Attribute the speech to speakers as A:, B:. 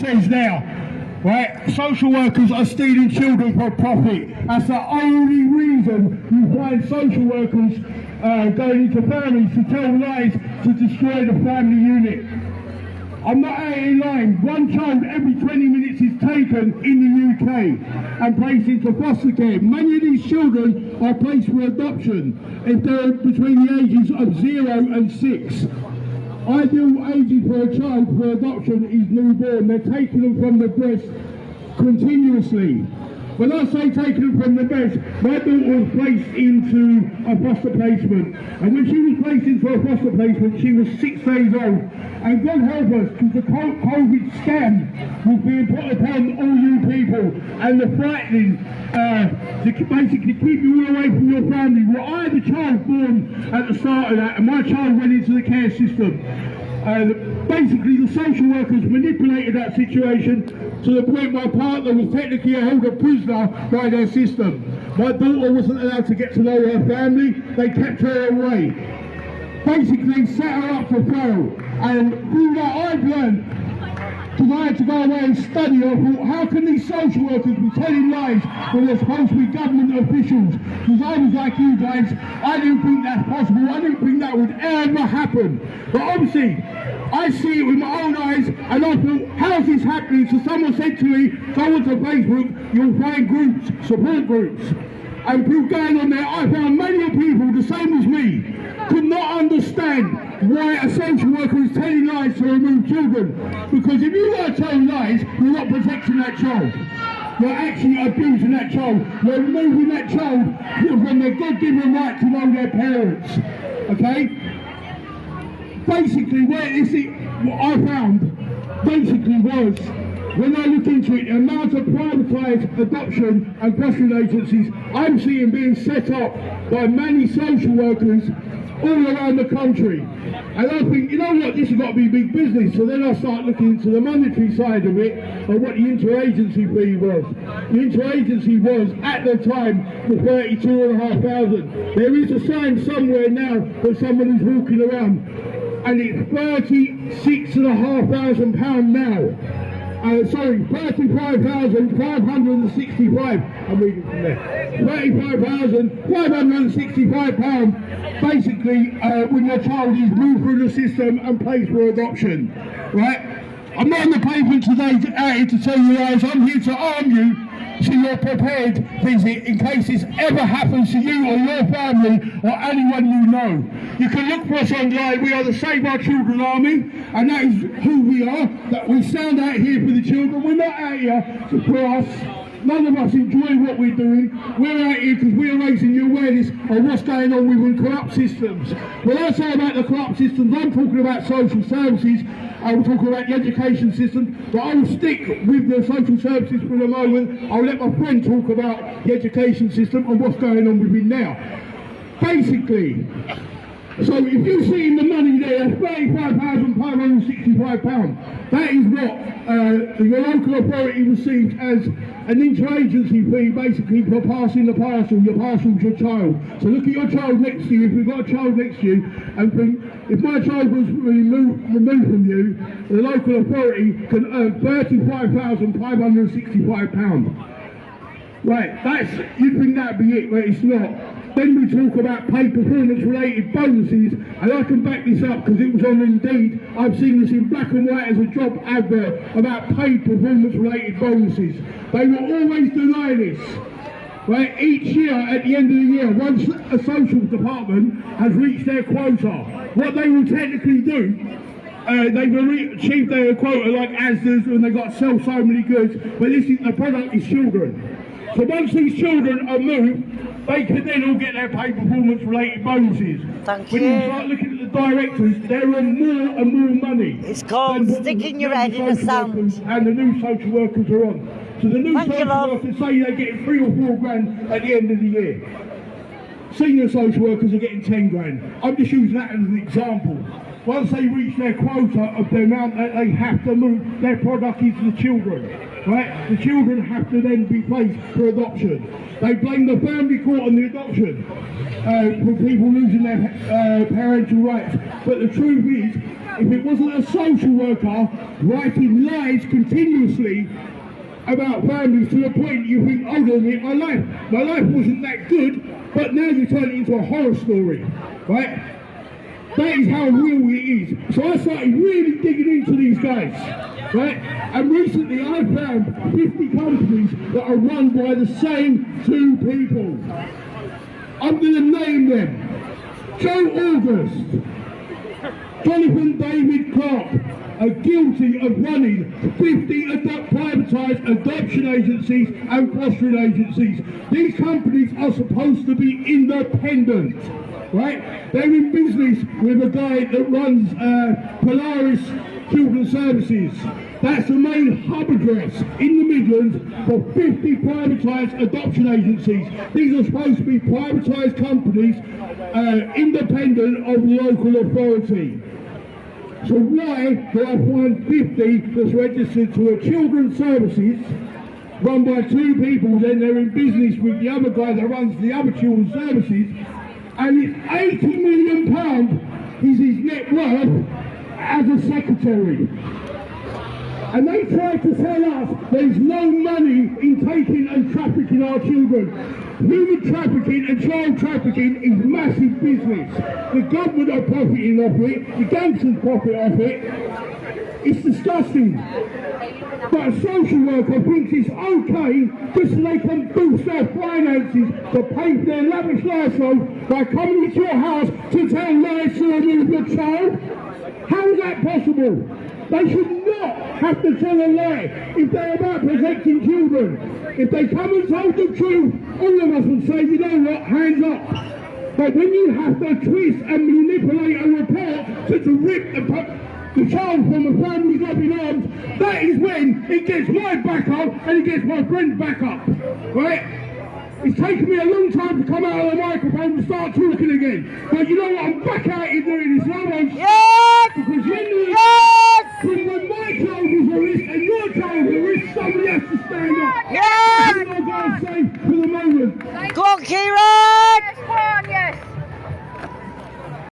A: says now, right, social workers are stealing children for profit. That's the only reason you find social workers going into families to tell lies to destroy the family unit. I'm not out here lying. One child every 20 minutes is taken in the UK and placed into foster care. Many of these children are placed for adoption if they're between the ages of 0 and 6. Ideal age for a child for adoption is newborn. They're taking them from the breast continuously. When I say taking them from the breast, my daughter was placed into a foster placement. And when she was placed into a foster placement, she was 6 days old. And God help us, because the COVID scam was being put upon all you people, and the frightening to basically keep you all away from your family. Well, I had a child born at the start of that, and my child went into the care system. Basically, the social workers manipulated that situation to the point my partner was technically held a prisoner by their system. My daughter wasn't allowed to get to know her family. They kept her away. Basically, set her up to fail. And through that, I've learned, because I had to go away and study, I thought, how can these social workers be telling lies when they're supposed to be government officials? Because I was like you guys, I didn't think that's possible, I didn't think that would ever happen. But obviously, I see it with my own eyes, and I thought, how's this happening? So someone said to me, go onto Facebook, you'll find groups, support groups. And through going on there, I found many people, the same as me, could not understand why a social worker is telling lies to remove children. Because if you are telling lies, you're not protecting that child. You're actually abusing that child. You're removing that child from their God-given right to know their parents. Okay? Basically, what I found basically was, when I look into it, the amount of privatised adoption and fostering agencies I'm seeing being set up by many social workers all around the country. And I think, you know what, this has got to be big business. So then I start looking into the monetary side of it and what the interagency fee was. The interagency was, at the time, for $32,500. There is a sign somewhere now that someone is walking around, and it's £36,500 now. Sorry, £35,565. I'm reading from there. £35,565. Basically, when your child is moved through the system and placed for adoption, right? I'm not on the pavement today to tell you guys. I'm here to arm you so you're prepared, visit, in case this ever happens to you or your family or anyone you know. You can look for us online. We are the Save Our Children Army, and that is who we are. That we stand out here for the children. We're not out here for us. None of us enjoy what we're doing. We're out here because we're raising the awareness of what's going on within corrupt systems. When I say about the corrupt systems, I'm talking about social services. I'm talking about the education system, but I will stick with the social services for the moment. I'll let my friend talk about the education system and what's going on within now. Basically, so if you're seeing the money there, £35,565, that is what the local authority receives as an interagency fee, basically, for passing the parcel. Your parcel's your child. So look at your child next to you, if you've got a child next to you, and think, if my child was removed from you, the local authority can earn £35,565. Right, you'd think that'd be it, but it's not. Then we talk about paid performance-related bonuses, and I can back this up because it was on Indeed. I've seen this in black and white as a job advert about paid performance-related bonuses. They will always deny this. Right? Each year, at the end of the year, once a social department has reached their quota, what they will technically do, they will achieve their quota like Asda's when they got to sell so many goods, but the product is children. So once these children are moved, they can then all get their paid performance-related bonuses.
B: Thank
A: when you start looking at the directors, they're on more and more money.
B: It's called sticking your head in the sand.
A: And the new social workers are on. So the new social workers say they're getting 3 or 4 grand at the end of the year. Senior social workers are getting 10 grand. I'm just using that as an example. Once they reach their quota of the amount that they have to move, their product is the children. Right? The children have to then be placed for adoption. They blame the family court on the adoption for people losing their parental rights. But the truth is, if it wasn't a social worker writing lies continuously about families to the point you think, hold on a minute, my life wasn't that good, but now you turn it into a horror story, right? That is how real it is. So I started really digging into these guys, right? And recently I found 50 companies that are run by the same two people. I'm going to name them. Joe August, Jonathan David Clark are guilty of running 50 privatised adoption agencies and fostering agencies. These companies are supposed to be independent, right? They're in business with a guy that runs Polaris Children's Services. That's the main hub address in the Midlands for 50 privatised adoption agencies. These are supposed to be privatised companies, independent of the local authority. So why do I find 50 that's registered to a children's services run by two people, then they're in business with the other guy that runs the other children's services, and it's £80 million is his net worth as a secretary. And they try to tell us there's no money in taking and trafficking our children. Human trafficking and child trafficking is massive business. The government are profiting off it, the gangsters profit off it. It's disgusting. But a social worker thinks it's okay just so they can boost their finances to pay for their lavish lifestyle by coming into your house to tell lies to remove your child. How is that possible? They should not have to tell a lie if they're about protecting children. If they come and tell the truth, all of us would say, you know what, hands up. But when you have to twist and manipulate a report to rip the child from a family's loving arms, that is when it gets my back up and it gets my friend's back up, right? It's taken me a long time to come out of the microphone and start talking again. But you know what, I'm back out here doing this now.
B: Yes!
A: Because when when my child is a risk and your child is a risk, somebody has to stand up.
B: Yes!
A: That's all I'm going to say for the moment.
B: Go on, Kira!